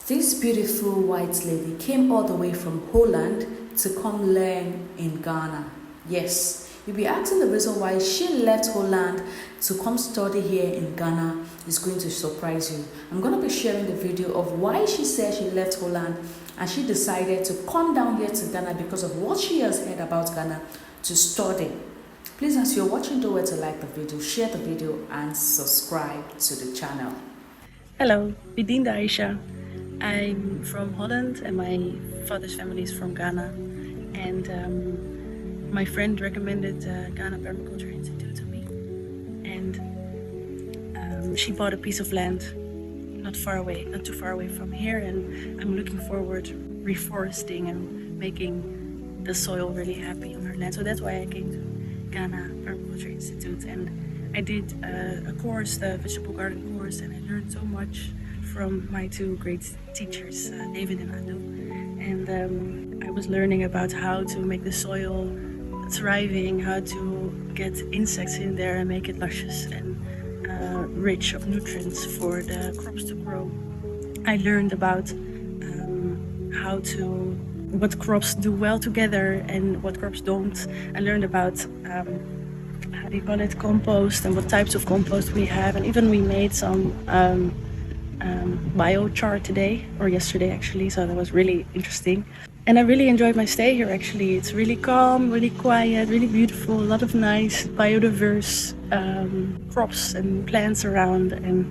This beautiful white lady came all the way from Holland to come learn in Ghana. Yes, you'll be asking the reason why she left Holland to come study here in Ghana is going to surprise you. I'm going to be sharing the video of why she said she left Holland and she decided to come down here to Ghana because of what she has heard about Ghana to study. Please, as you're watching, don't forget to like the video, share the video and subscribe to the channel. Hello, Bidinda Aisha. I'm from Holland and my father's family is from Ghana, and my friend recommended Ghana Permaculture Institute to me, and she bought a piece of land not too far away from here, and I'm looking forward reforesting and making the soil really happy on her land. So that's why I came to Ghana Permaculture Institute, and I did a course, the vegetable garden course, and I learned so much from my two great teachers, David and Adu. And I was learning about how to make the soil thriving, how to get insects in there and make it luscious and rich of nutrients for the crops to grow. I learned about what crops do well together and what crops don't. I learned about how do you call it, compost, and what types of compost we have, and even we made some biochar today, or yesterday actually, so that was really interesting. And I really enjoyed my stay here actually. It's really calm, really quiet, really beautiful, a lot of nice biodiverse crops and plants around, and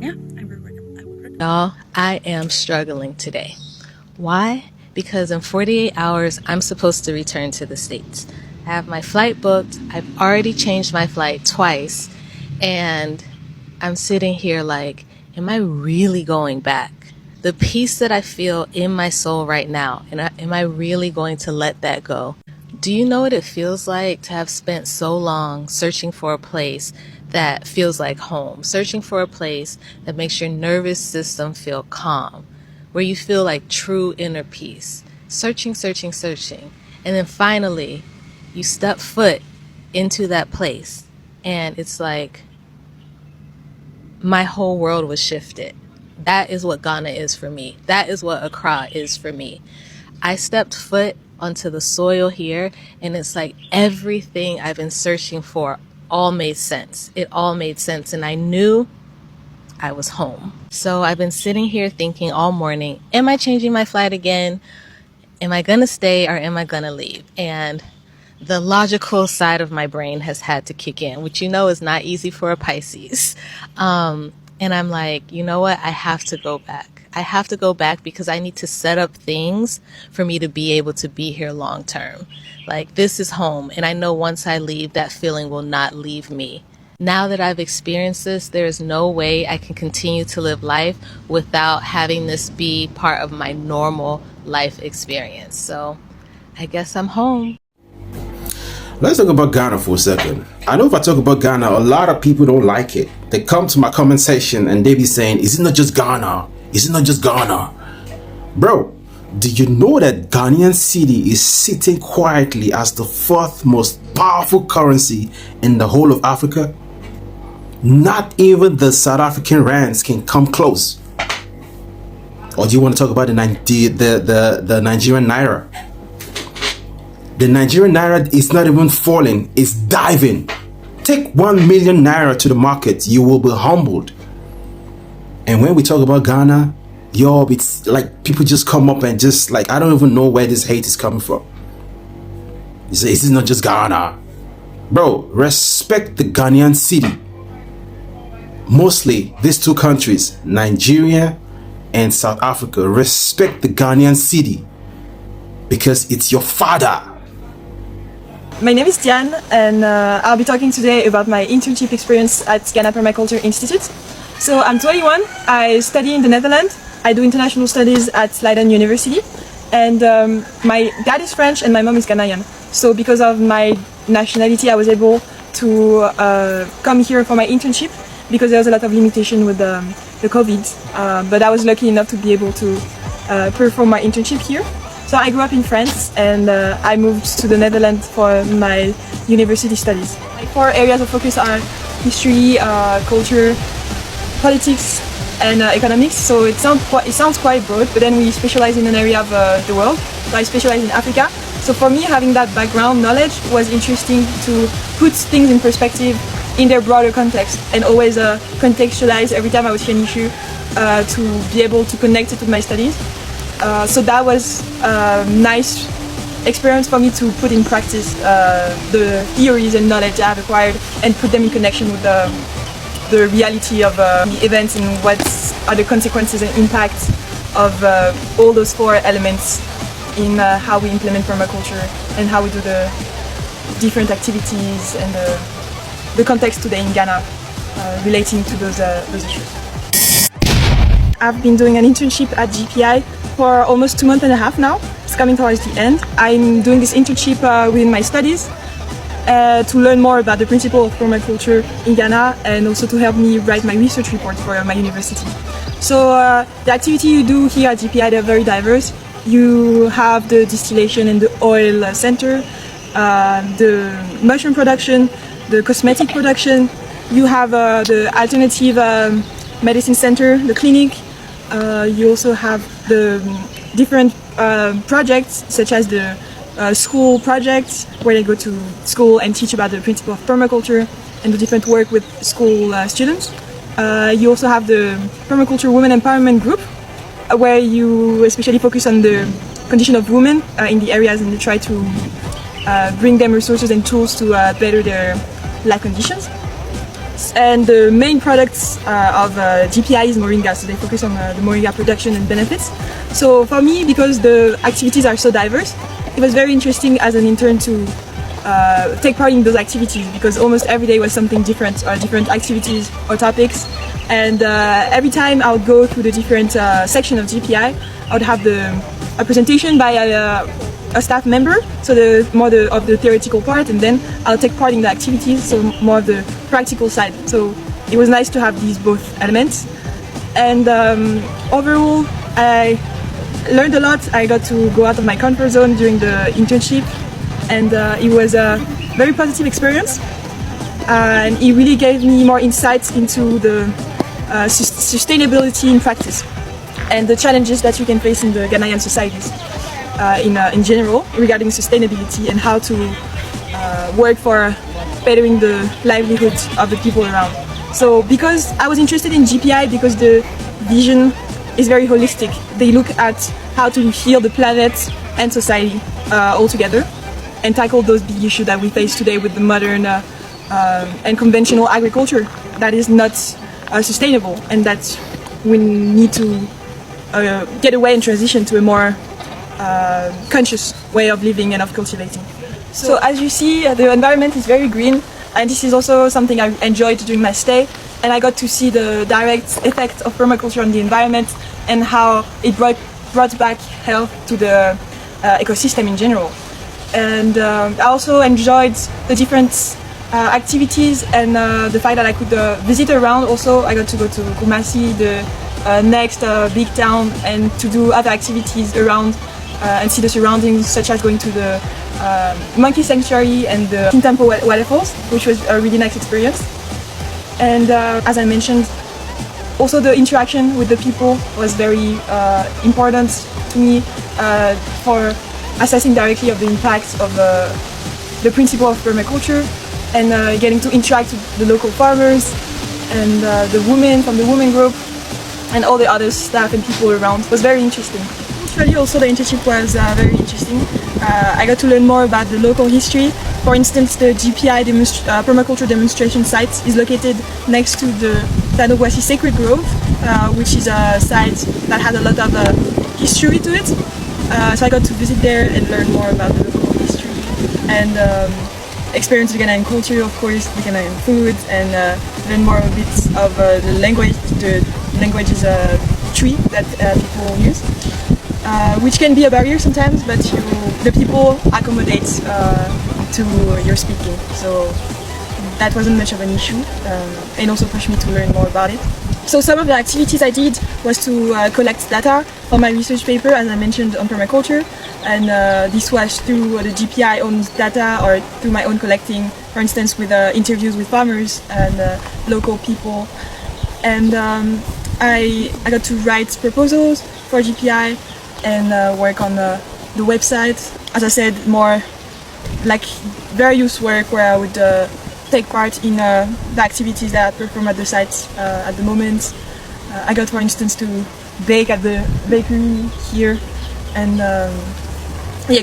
yeah, I would recommend. Y'all, I am struggling today. Why? Because in 48 hours, I'm supposed to return to the States. I have my flight booked. I've already changed my flight twice, and I'm sitting here like, am I really going back? The peace that I feel in my soul right now, and am I really going to let that go? Do you know what it feels like to have spent so long searching for a place that feels like home, searching for a place that makes your nervous system feel calm, where you feel like true inner peace, searching, and then finally you step foot into that place, and it's like my whole world was shifted. That is what Ghana is for me. That is what Accra is for me. I stepped foot onto the soil here, and it's like everything I've been searching for all made sense. It all made sense, and I knew I was home. So I've been sitting here thinking all morning, am I changing my flight again? Am I gonna stay or am I gonna leave? And the logical side of my brain has had to kick in, which you know is not easy for a Pisces. And I'm like, you know what? I have to go back. I have to go back because I need to set up things for me to be able to be here long term. Like, this is home, and I know once I leave, that feeling will not leave me. Now that I've experienced this, there is no way I can continue to live life without having this be part of my normal life experience. So I guess I'm home. Let's talk about Ghana for a second. I know if I talk about Ghana, a lot of people don't like it. They come to my comment section and they be saying, is it not just Ghana? Is it not just Ghana? Bro, do you know that Ghanaian cedi is sitting quietly as the fourth most powerful currency in the whole of Africa? Not even the South African rands can come close. Or do you want to talk about the Nigerian naira? The Nigerian naira is not even falling, it's diving. Take 1 million naira to the market, you will be humbled. And when we talk about Ghana, yo, it's like people just come up and just like, I don't even know where this hate is coming from. You say, this is not just Ghana. Bro, respect the Ghanaian cedi. Mostly these two countries, Nigeria and South Africa, respect the Ghanaian cedi because it's your father. My name is Diane, and I'll be talking today about my internship experience at Ghana Permaculture Institute. So I'm 21, I study in the Netherlands, I do international studies at Leiden University, and my dad is French and my mom is Ghanaian. So because of my nationality, I was able to come here for my internship because there was a lot of limitation with the COVID, but I was lucky enough to be able to perform my internship here. So I grew up in France and I moved to the Netherlands for my university studies. My 4 areas of focus are history, culture, politics, and economics. So it sounds quite broad, but then we specialize in an area of the world. So I specialize in Africa. So for me, having that background knowledge was interesting to put things in perspective in their broader context, and always contextualize every time I would see an issue to be able to connect it with my studies. So that was a nice experience for me to put in practice the theories and knowledge I've acquired and put them in connection with the reality of the events and what are the consequences and impacts of all those four elements in how we implement permaculture and how we do the different activities and the context today in Ghana relating to those issues. I've been doing an internship at GPI for almost 2.5 months now. It's coming towards the end. I'm doing this internship within my studies to learn more about the principle of permaculture in Ghana, and also to help me write my research report for my university. So the activity you do here at GPI, they're very diverse. You have the distillation and the oil center, the mushroom production, the cosmetic production. You have the alternative medicine center, the clinic. You also have the different projects, such as the school projects, where they go to school and teach about the principle of permaculture and the different work with school students. You also have the permaculture women empowerment group, where you especially focus on the condition of women in the areas, and you try to bring them resources and tools to better their life conditions. And the main products of GPI is moringa, so they focus on the moringa production and benefits. So for me, because the activities are so diverse, it was very interesting as an intern to take part in those activities, because almost every day was something different, or different activities or topics. And every time I would go through the different section of GPI, I would have a presentation by a staff member, so of the theoretical part, and then I'll take part in the activities, so more of the practical side. So it was nice to have these both elements. And overall, I learned a lot. I got to go out of my comfort zone during the internship, and it was a very positive experience. And it really gave me more insights into the sustainability in practice and the challenges that you can face in the Ghanaian societies in general regarding sustainability, and how to work for bettering the livelihood of the people around. So because I was interested in GPI, because the vision is very holistic. They look at how to heal the planet and society all together, and tackle those big issues that we face today with the modern and conventional agriculture that is not sustainable, and that we need to get away and transition to a more conscious way of living and of cultivating. So as you see, the environment is very green, and this is also something I enjoyed during my stay, and I got to see the direct effect of permaculture on the environment and how it brought back health to the ecosystem in general. And I also enjoyed the different activities, and the fact that I could visit around. Also, I got to go to Kumasi, the next big town, and to do other activities around and see the surroundings, such as going to the monkey sanctuary and the Kintampo waterfalls, which was a really nice experience. And as I mentioned, also the interaction with the people was very important to me for assessing directly of the impacts of the principle of permaculture, and getting to interact with the local farmers and the women from the women group and all the other staff and people around. It was very interesting. Actually, also the internship was very interesting. I got to learn more about the local history. For instance, the GPI permaculture demonstration site is located next to the Tanogwasi Sacred Grove, which is a site that had a lot of history to it. So I got to visit there and learn more about the local history, and experience the Ghanaian culture, of course, the Ghanaian food, and learn more bits of the language. The language is a tree that people use, which can be a barrier sometimes, but the people accommodate to your speaking. So that wasn't much of an issue, and also pushed me to learn more about it. So some of the activities I did was to collect data for my research paper, as I mentioned, on permaculture, and this was through the GPI own data, or through my own collecting, for instance with interviews with farmers and local people. And I got to write proposals for GPI and work on the website. As I said, more like various work where I would take part in the activities that I perform at the site at the moment. I got, for instance, to bake at the bakery here and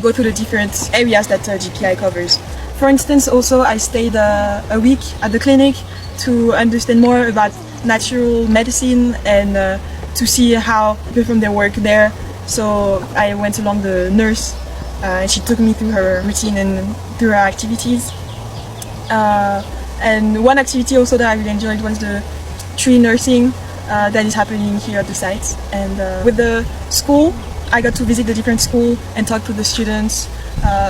go to the different areas that GPI covers. For instance, also I stayed a week at the clinic to understand more about natural medicine and to see how people perform their work there. So I went along the nurse and she took me through her routine and through her activities. And one activity also that I really enjoyed was the tree nursing that is happening here at the site. And with the school, I got to visit the different schools and talk to the students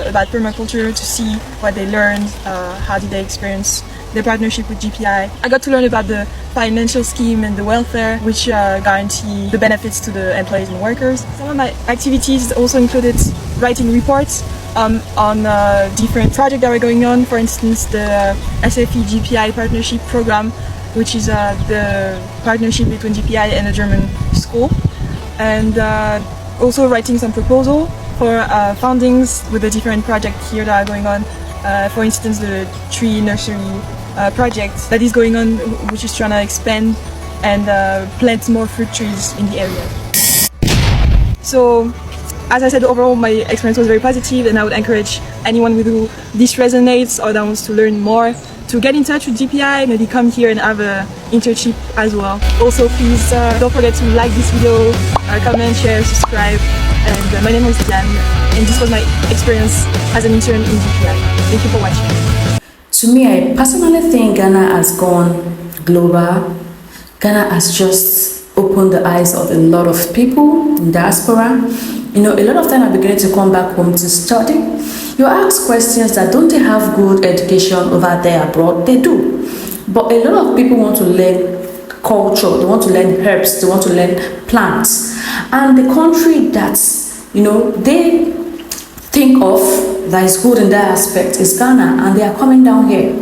about permaculture to see what they learned, how did they experience their partnership with GPI. I got to learn about the financial scheme and the welfare, which guarantee the benefits to the employees and workers. Some of my activities also included writing reports on different projects that were going on. For instance, the SFE GPI partnership program, which is the partnership between GPI and a German school, and also writing some proposal for fundings with the different projects here that are going on. For instance, the tree nursery project that is going on, which is trying to expand and plant more fruit trees in the area. So, as I said, overall my experience was very positive, and I would encourage anyone with who this resonates or that wants to learn more to get in touch with GPI, maybe come here and have an internship as well. Also, please don't forget to like this video, comment, share, subscribe. And my name is Diane, and this was my experience as an intern in GPI. Thank you for watching. To me, I personally think Ghana has gone global. Ghana has just opened the eyes of a lot of people in diaspora. You know, a lot of them are beginning to come back home to study. You ask questions that don't they have good education over there abroad? They do. But a lot of people want to learn culture, they want to learn herbs, they want to learn plants. And the country that, you know, they think of that is good in that aspect is Ghana, and they are coming down here.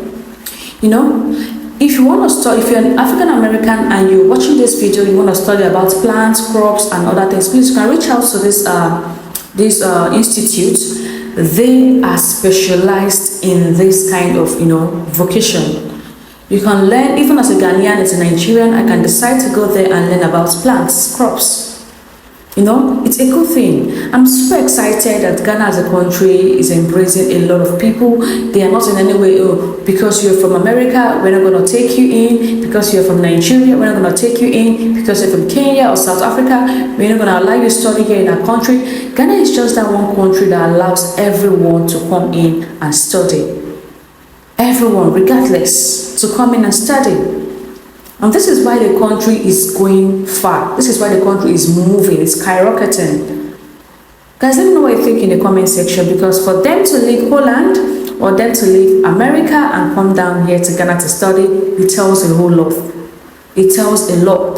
You know, if you want to study, if you're an African American and you're watching this video, you want to study about plants, crops, and other things, please you can reach out to this institute. They are specialized in this kind of, you know, vocation. You can learn, even as a Ghanaian, as a Nigerian, I can decide to go there and learn about plants, crops. You know, it's a good thing. I'm super excited that Ghana as a country is embracing a lot of people. They are not in any way, oh, because you're from America, we're not going to take you in. Because you're from Nigeria, we're not going to take you in. Because you're from Kenya or South Africa, we're not going to allow you to study here in our country. Ghana is just that one country that allows everyone to come in and study. Everyone, regardless, to come in and study. And this is why the country is going far. This is why the country is moving, it's skyrocketing. Guys, let me know what you think in the comment section, because for them to leave Holland or them to leave America and come down here to Ghana to study, it tells a whole lot. It tells a lot.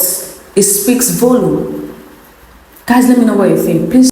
It speaks volume. Guys, let me know what you think. Please